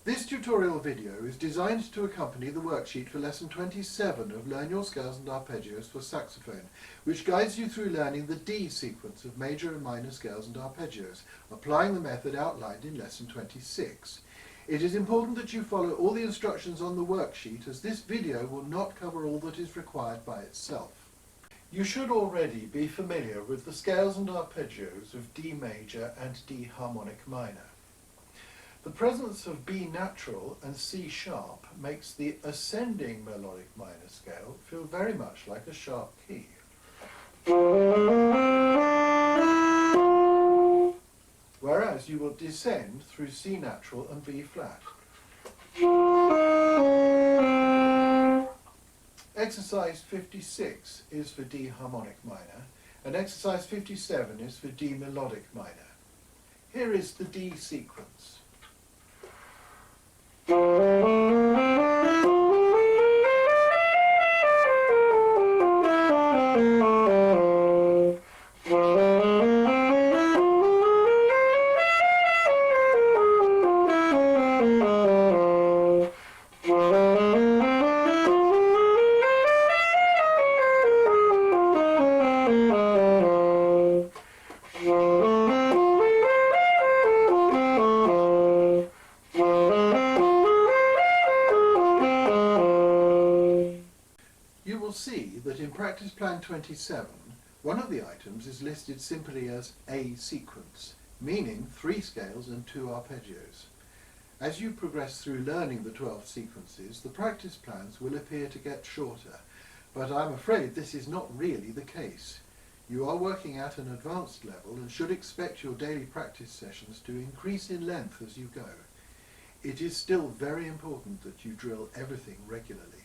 This tutorial video is designed to accompany the worksheet for lesson 27 of Learn Your Scales and Arpeggios for Saxophone, which guides you through learning the D sequence of major and minor scales and arpeggios, applying the method outlined in lesson 26. It is important that you follow all the instructions on the worksheet, as this video will not cover all that is required by itself. You should already be familiar with the scales and arpeggios of D major and D harmonic minor. The presence of B natural and C sharp makes the ascending melodic minor scale feel very much like a sharp key. Whereas you will descend through C natural and B flat. Exercise 56 is for D harmonic minor, and exercise 57 is for D melodic minor. Here is the D sequence. You will see that in Practice Plan 27, one of the items is listed simply as A sequence, meaning 3 scales and 2 arpeggios. As you progress through learning the 12 sequences, the practice plans will appear to get shorter, but I'm afraid this is not really the case. You are working at an advanced level and should expect your daily practice sessions to increase in length as you go. It is still very important that you drill everything regularly.